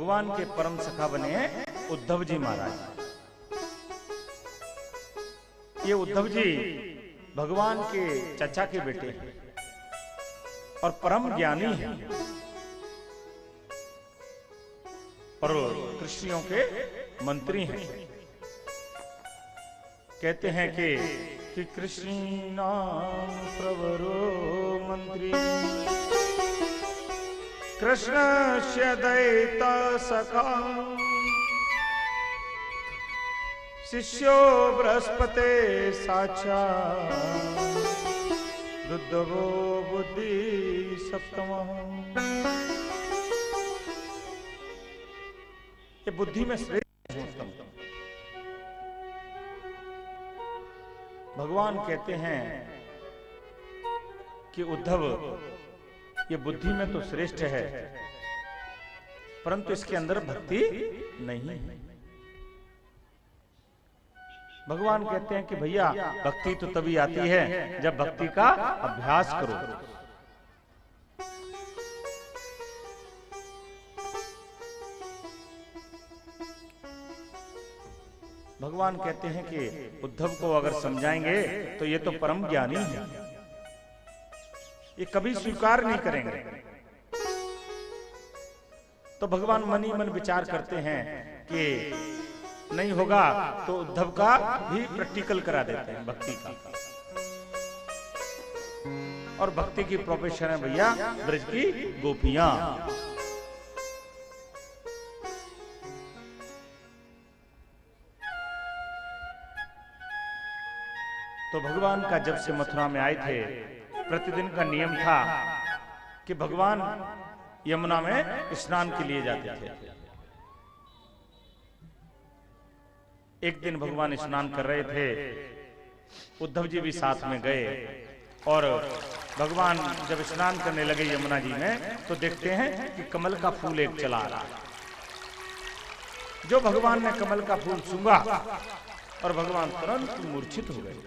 भगवान के परम सखा बने उद्धव जी महाराज। ये उद्धव जी भगवान के चाचा के बेटे हैं और परम ज्ञानी हैं और कृष्णियों के मंत्री हैं। कहते हैं कि कृष्ण नाम प्रवरो मंत्री कृष्णस्य दैता सखा शिष्यो बृहस्पते साचा रुद्धवो बुद्धि सप्तमः। ये बुद्धि में श्रेष्ठ है उत्तम। भगवान कहते हैं कि उद्धव ये बुद्धि में तो श्रेष्ठ है परंतु इसके अंदर भक्ति नहीं है। भगवान कहते हैं कि भैया भक्ति तो तभी आती है जब भक्ति का अभ्यास करो। भगवान कहते हैं कि उद्धव को अगर समझाएंगे तो ये तो परम ज्ञानी है, ये कभी स्वीकार नहीं करेंगे। तो भगवान मन ही मन विचार करते हैं कि नहीं होगा तो उद्धव का भी प्रैक्टिकल करा देते हैं भक्ति का। और भक्ति की प्रोफेशन है भैया ब्रज की गोपियां। तो भगवान का जब से मथुरा में आए थे प्रतिदिन का नियम था कि भगवान यमुना में स्नान के लिए जाते थे। एक दिन भगवान स्नान कर रहे थे, उद्धव जी भी साथ में गए और भगवान जब स्नान करने लगे यमुना जी में तो देखते हैं कि कमल का फूल एक चला रहा है। जो भगवान ने कमल का फूल सूंघा और भगवान तुरंत मूर्छित हो गए।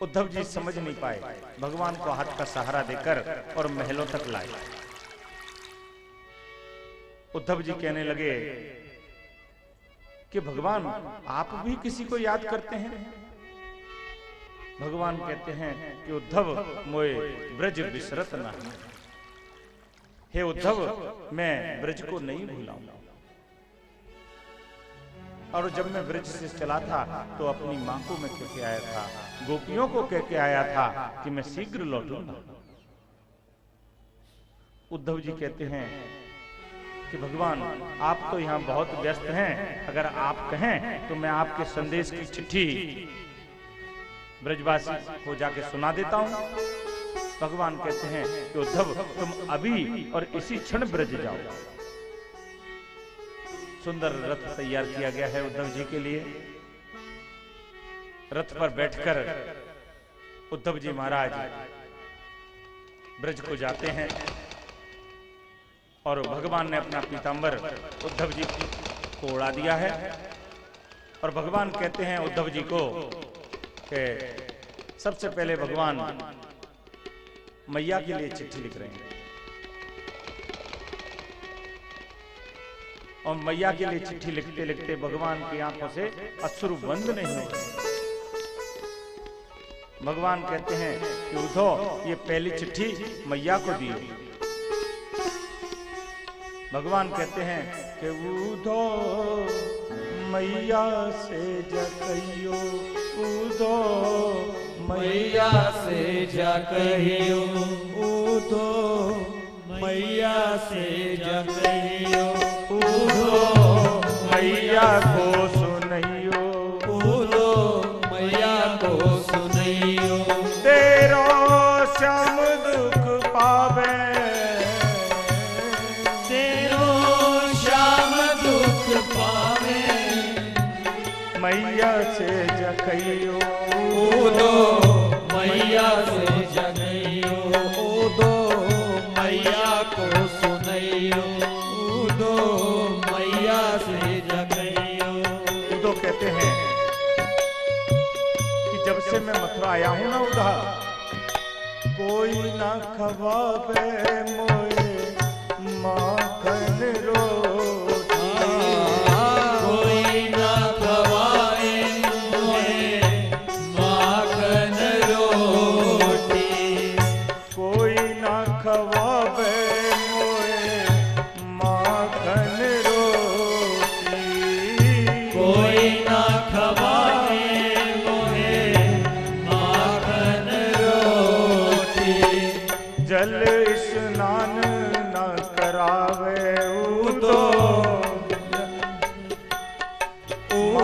उद्धव जी समझ नहीं पाए, भगवान को हाथ का सहारा देकर और महलों तक लाए। उद्धव जी कहने लगे कि भगवान आप भी किसी को याद करते हैं? भगवान कहते हैं कि उद्धव मोए ब्रज बिसरत नहीं। हे उद्धव मैं ब्रज को नहीं भूलाऊंगा। और जब मैं ब्रज से चला था तो अपनी मां को मैं कह के आया था, गोपियों को कह के आया था कि मैं शीघ्र लौटूंगा। उद्धव जी कहते हैं कि भगवान आप तो यहाँ बहुत व्यस्त हैं, अगर आप कहें तो मैं आपके संदेश की चिट्ठी ब्रजवासी को जाके सुना देता हूँ। भगवान कहते हैं कि उद्धव तुम अभी और इसी क्षण ब्रज जाओ। सुंदर रथ तैयार किया गया है उद्धव जी के लिए। रथ पर बैठकर उद्धव जी महाराज ब्रज को जाते हैं और भगवान ने अपना पीतांबर उद्धव जी को उड़ा दिया है। और भगवान कहते हैं उद्धव जी को कि सबसे पहले भगवान मैया के लिए चिट्ठी लिख रहे हैं और मैया के लिए चिट्ठी लिखते लिखते भगवान की आंखों से अश्रु बंद नहीं हो रहे। भगवान कहते हैं कि उद्धव ये पहली चिट्ठी मैया को दी। भगवान कहते हैं कि उद्धव मैया से जकहियो, उद्धव मैया से जकहियो, उद्धव मैया से जकहियो, उद्धव मैया को सुनइयो, उद्धव मैया को सुनइयो। तेरो श्याम दुख पावे, तेरो श्याम दुख पावे, मैया से जकहियो, उद्धव मैया से जकहियो, उद्धव मैया को सुनइयो, उद्धव मैया से जकहियो। उद्धव कहते हैं कि जब से मैं मथुरा आया हूं ना उद्धव, कोई ना खवावे मोए माखन रो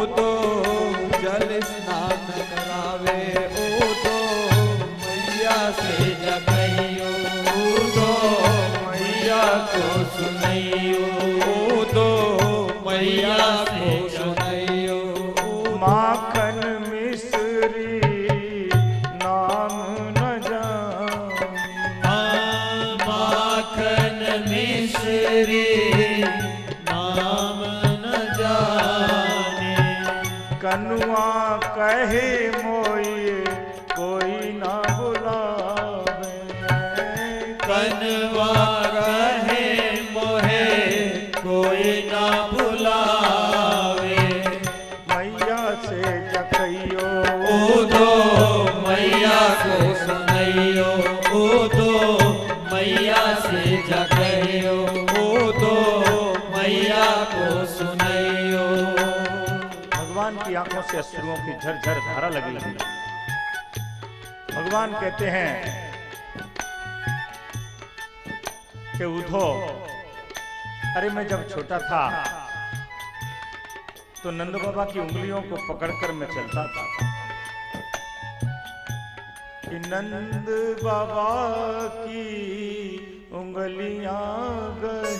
ऊधो जल स्नान करावे, ऊधो मैया से जगइयो, ऊधो मैया को सुनइयो, ऊधो मैया को सुनइयो। माखन मिश्री नाम न जाने, माखन मिश्री नाम न जाने, कनुआ कहे मोये कोई ना बुलावे, कनवा कहे मोहे कोई ना बुलावे। मैया से जकइयो, ऊधो मैया को सुनइयो, ऊधो मैया से जगइयो, ऊधो मैया को सुनइयो। भगवान की आंखों से अश्रुओं की झरझर धारा लगी हुई। भगवान कहते हैं कि उधो, अरे मैं जब छोटा था तो नंद बाबा की उंगलियों को पकड़कर मैं चलता था, कि नंद बाबा की उंगलियां गई,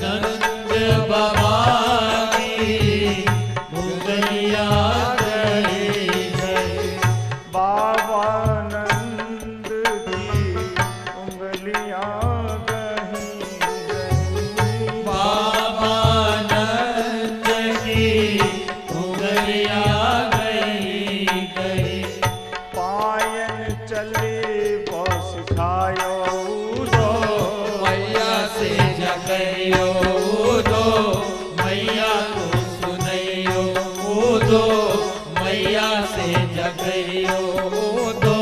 नंद बाबा की उंगलियां गई गई, बाबा नंद की उंगलियां गई गई, बाबा नंद की उंगलियां गई गई। पायन चले वो सिखायो, ऊधो मैया से जगइयो, ऊधो मैया को सुनइयो, ऊधो मैया से जगइयो, ऊधो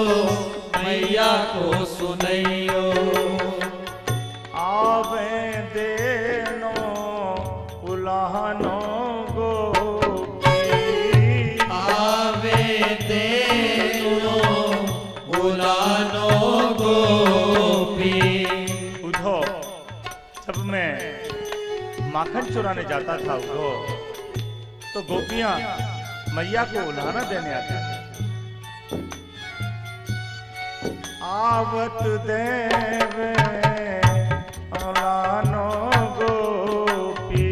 मैया को सुनइयो। आवे देनो उलाहनो गोपी, आवे देनो उलानो गोपी। उधो जब मैं माखन चुराने जाता था उधो, तो गोपियां मैया को उलाहना देने आती थी। आवत देवे उलाहनो गोपी,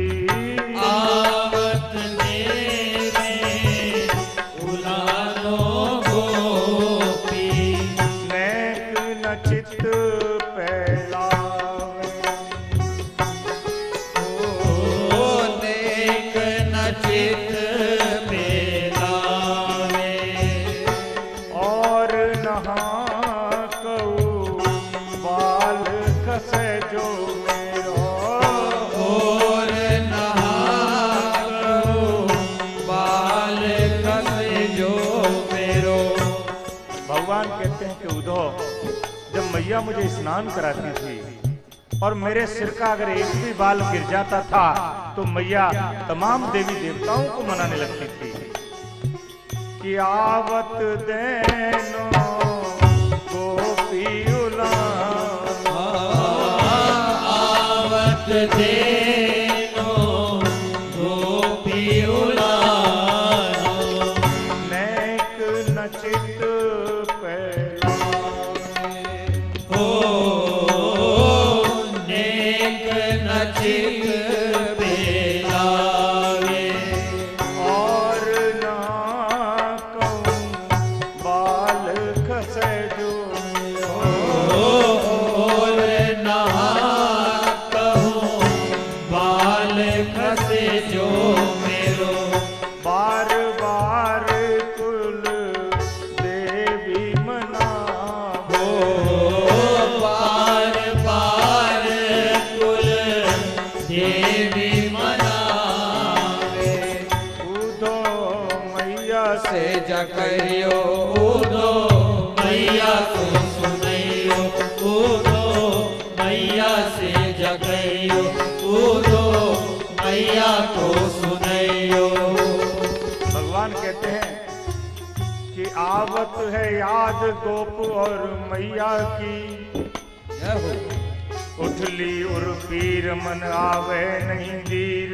आवत देवे उलानो गोपी। नेक न चित पहलावे, ओ नेक न चित पेलावे, और नहा कऊ बाल कसे जो मेरो, और नहाको बाल कसे जो मेरो। भगवान कहते हैं कि उधो जब मैया मुझे स्नान कराती थी और मेरे सिर का अगर एक भी बाल गिर जाता था तो मैया तमाम देवी देवताओं को मनाने लगती थी कि आवत देनो गोपी उलानो, आवत देनो गोपी उलानो, नेक न चित पहलावे, ओ नेक न चित पेलावे, और ना कहूं बाल खसे जो और नहाकहूँ बाल खसे जो मेरो। बार बार कुल देवी मनावो, बार बार कुल देवी मनावे। उधो मैया से जगइयो, ऊधो मैया को सुनइयो, ऊधो मैया से जगइयो, ऊधो मैया को सुनइयो। भगवान कहते हैं कि आवत है याद गोप और मैया की, उठली उर पीर मन आवे नहीं दीर,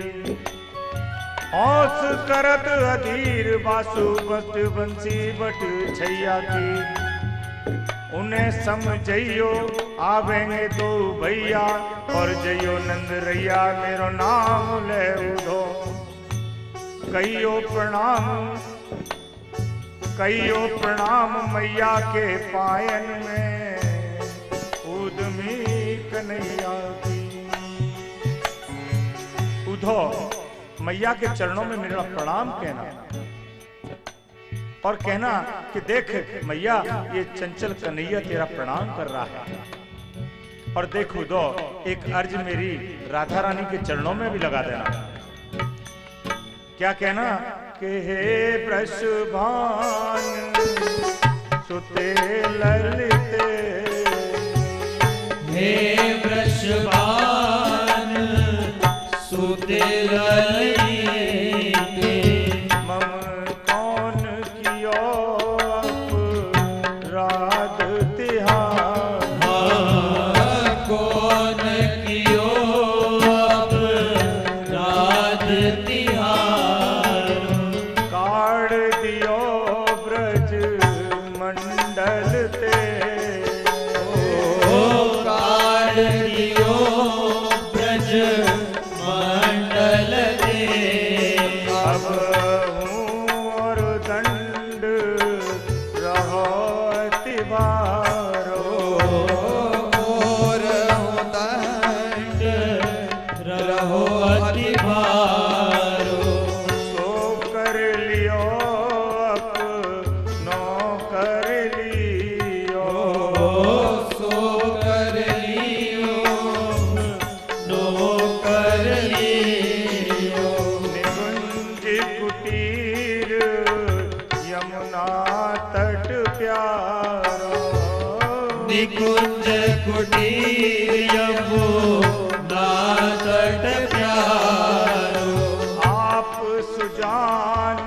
हौस करत अधीर बासु बट बंसी बट छैया की उन्हें समझइयो आवेंगे तो भैया और जइयो नंद रैया मेरो नाम ले उधो कहियो प्रणाम मैया के पायन में उदमी कन्हैया की। उधो मैया के चरणों में मेरा प्रणाम कहना और कहना कि देख मैया ये चंचल कन्हैया तेरा प्रणाम कर रहा है। और देख उधो एक अर्ज मेरी राधा रानी के चरणों में भी लगा देना। क्या कहना कि हे वृषभान सुते ललिते, हे वृषभान सुते ललिते, निकुंज कुटीर यमुना तट प्यारो, आप सुजान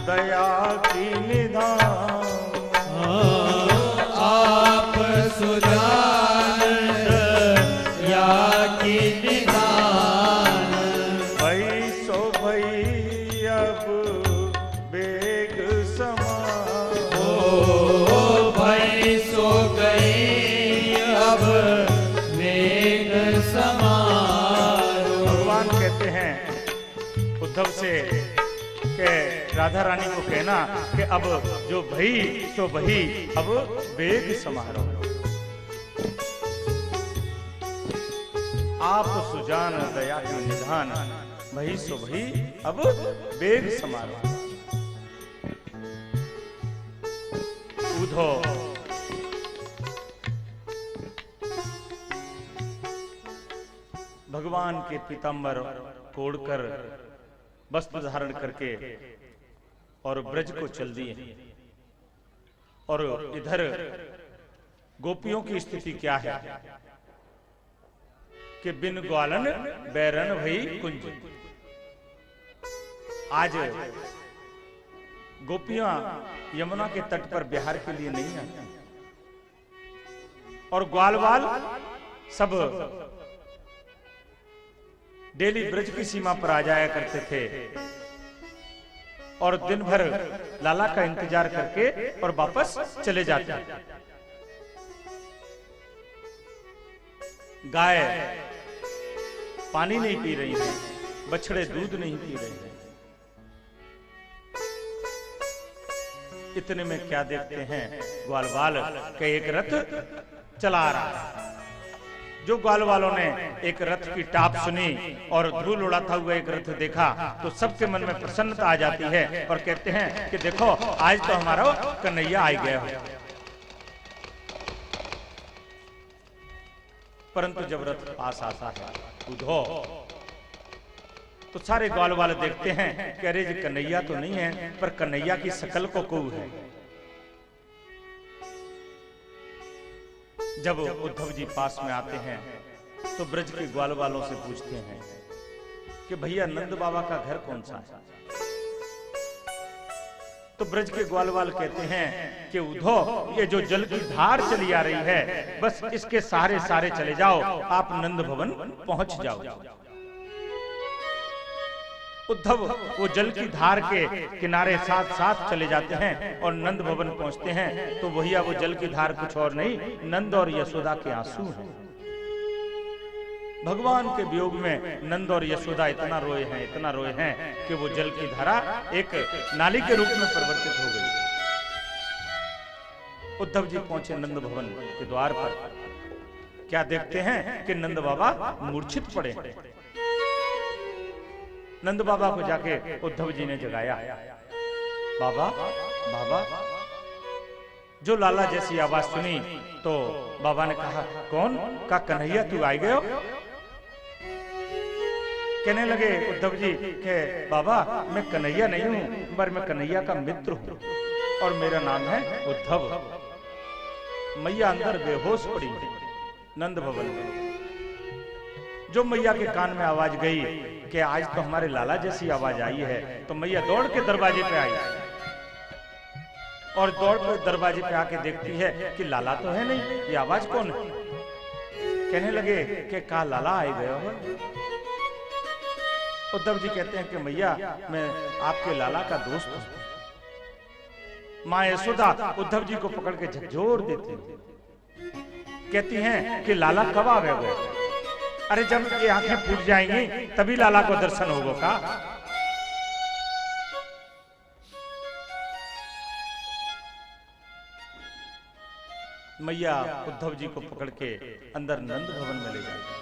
दया की निधान, आप सुजान दया की निधान, भई सो भई अब बेग समा, भई सो गई अब वेग समारो। भगवान कहते हैं उद्धव से के राधा रानी को कहना कि अब जो भई सो भई अब वेग समारो। आप सुजान दया की निधान, भई सो भई अब वेग समारो। उधो भगवान के पीतांबर कोड़कर वस्त्र धारण करके और ब्रज को चल दिए। और इधर गोपियों की स्थिति क्या है कि बिन ग्वालन बैरन भई कुंज। आज गोपियां यमुना के तट पर बिहार के लिए नहीं आती और ग्वालवाल सब डेली ब्रज की सीमा पर आ जाया करते थे और दिन भर लाला का इंतजार करके और वापस चले जाते। गाय पानी नहीं पी रही है, बछड़े दूध नहीं पी रहे हैं। इतने में क्या देखते हैं, ग्वालवाल का एक रथ चला रहा है। जो ग्वाल वालों ने एक रथ की टाप सुनी और धूल उड़ाता हुआ एक रथ देखा तो सबके मन में प्रसन्नता आ जाती है और कहते हैं कि देखो आज तो हमारा कन्हैया आ गया हो। परंतु जब रथ पास आता है उधो तो सारे ग्वाल वाले देखते हैं कि अरे जी कन्हैया तो नहीं है, पर कन्हैया की शकल को कौ है। जब उद्धव जी पास में आते हैं तो ब्रज के ग्वाल वालों से पूछते हैं कि भैया नंद बाबा का घर कौन सा है। तो ब्रज के ग्वाल वाल कहते हैं कि उद्धो ये जो जल की धार चली आ रही है बस इसके सहारे सारे चले जाओ, आप नंद भवन पहुंच जाओ। उद्धव वो जल की धार के किनारे साथ साथ चले जाते हैं और नंद भवन पहुंचते हैं तो भैया वो जल की धार कुछ और नहीं, नंद और यशोदा के आंसू हैं। भगवान के वियोग में नंद और यशोदा इतना रोए हैं कि वो जल की धारा एक नाली के रूप में परिवर्तित हो गई। उद्धव जी पहुंचे नंद भवन के द्वार पर, क्या देखते हैं कि नंद बाबा मूर्छित पड़े। नंद बाबा को जाके उद्धव जी ने जगाया, बाबा बाबा। जो लाला जैसी आवाज सुनी तो बाबा ने कहा, कौन? का कन्हैया तू आ गए हो? कहने लगे उद्धव जी के बाबा मैं कन्हैया नहीं हूं, पर मैं कन्हैया का मित्र हूं और मेरा नाम है उद्धव। मैया अंदर बेहोश पड़ी नंद भवन में। जो मैया के कान में आवाज गई कि आज तो हमारे लाला जैसी आवाज आई है, तो मैया दौड़ के दरवाजे पे आई और दौड़ के दरवाजे पे आके देखती है कि लाला तो है नहीं, ये आवाज कौन है? कहने लगे कि का लाला आए गए हो? उद्धव जी कहते हैं कि मैया मैं आपके लाला का दोस्त हूं। मां यशोदा उद्धव जी को पकड़ के झकझोर देती, कहती हैं कि लाला कब आ गए? अरे जब ये आंखें फूट जाएंगी तभी लाला को दर्शन होगा का? मैया उद्धव जी को पकड़ के अंदर नंद भवन में ले जाती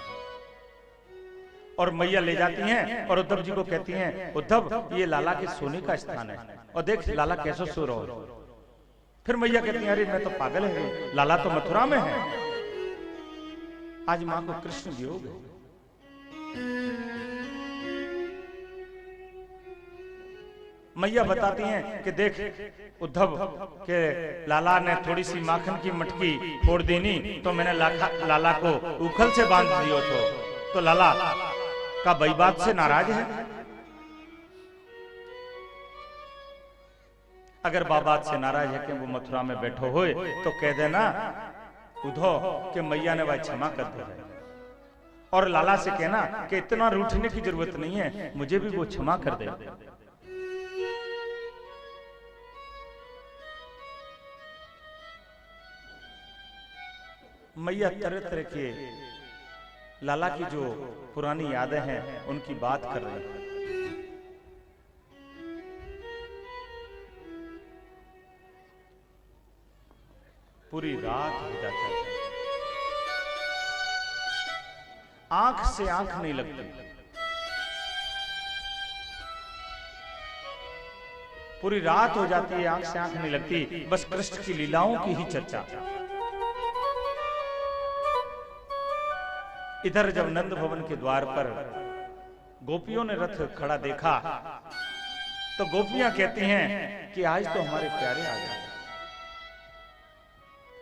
और मैया ले जाती हैं और उद्धव जी को कहती हैं, उद्धव ये लाला के सोने का स्थान है और देख लाला कैसे सो रहा हो। फिर मैया कहती हैं, अरे मैं तो पागल है, लाला तो मथुरा में है। आज मां को कृष्ण वियोग है। मैया बताती हैं कि देख उद्धव के लाला ने थोड़ी सी माखन की मटकी फोड़ देनी तो मैंने लाला को उखल से बांध दियो तो लाला का बई बात से नाराज है। अगर बाबात से नाराज है कि वो मथुरा में बैठो होए तो कह देना उद्धव कि मैया ने भाई क्षमा कर दो और लाला से कहना कि इतना रूठने की जरूरत नहीं है, मुझे भी वो क्षमा कर दे। मैया तरह तरह के लाला की जो पुरानी यादें हैं उनकी बात कर रही है। पूरी रात हो जाती है, आंख से आंख नहीं लगती। पूरी रात हो जाती है, आंख से आंख नहीं लगती, बस कृष्ण की लीलाओं की ही चर्चा। इधर जब नंद भवन के द्वार पर गोपियों ने रथ खड़ा देखा तो गोपियां कहती हैं कि आज तो हमारे प्यारे आ गए,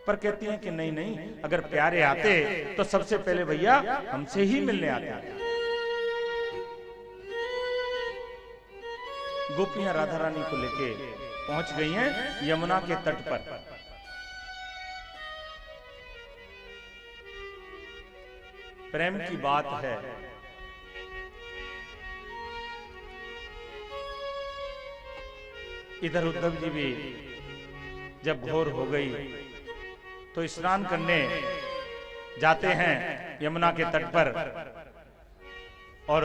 पर कहती हैं कि नहीं नहीं, अगर प्यारे आते तो सबसे पहले भैया हमसे ही मिलने आते। गोपियां राधा रानी को लेके पहुंच गई हैं यमुना के तट पर। प्रेम की बात है, इधर उद्धव जी भी जब भोर हो गई तो स्नान करने जाते हैं यमुना के तट पर और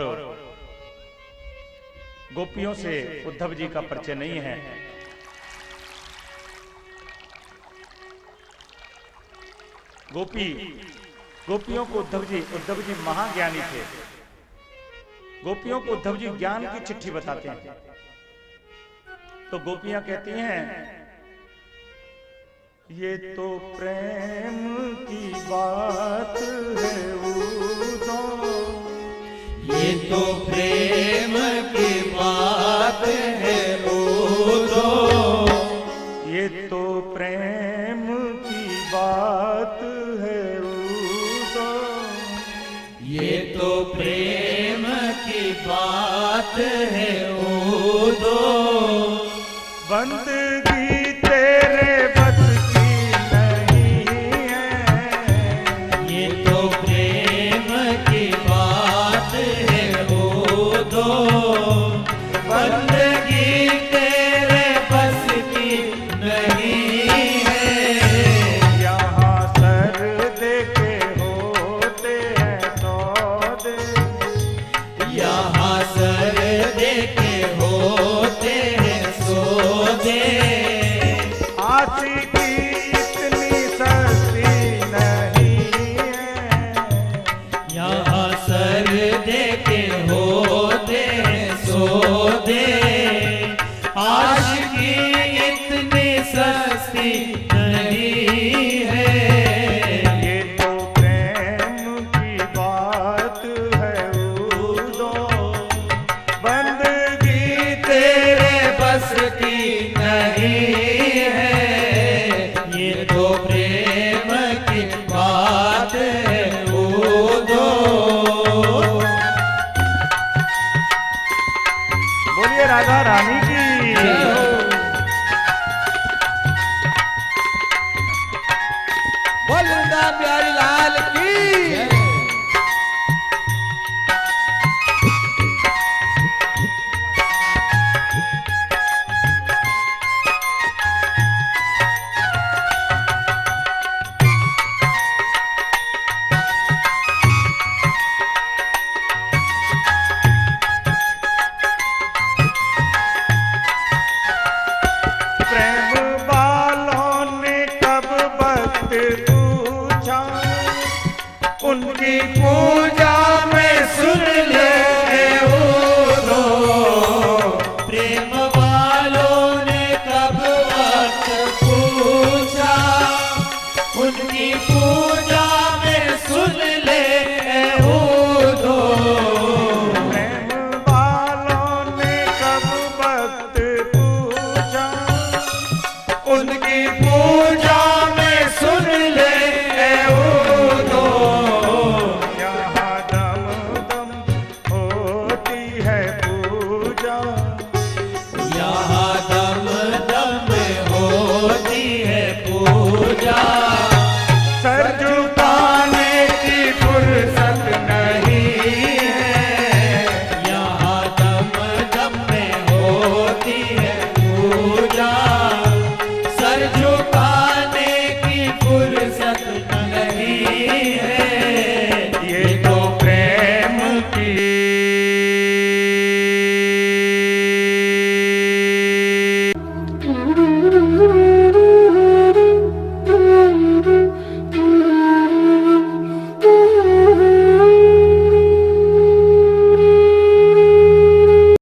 गोपियों से उद्धव जी का परिचय नहीं है। गोपियों को उद्धव जी महाज्ञानी थे। गोपियों को उद्धव जी ज्ञान की चिट्ठी बताते हैं। तो गोपियां कहती हैं ये तो प्रेम की बात है उद्धव, ये तो प्रेम की बात है उद्धव, ये तो प्रेम की बात है उद्धव, ये तो प्रेम की बात है उद्धव। बंदगी तेरे बस की नहीं है, ये तो प्रेम की बात है उद्धव। राधा रानी की। जय हो। बोल वृंदावन बिहारी लाल की।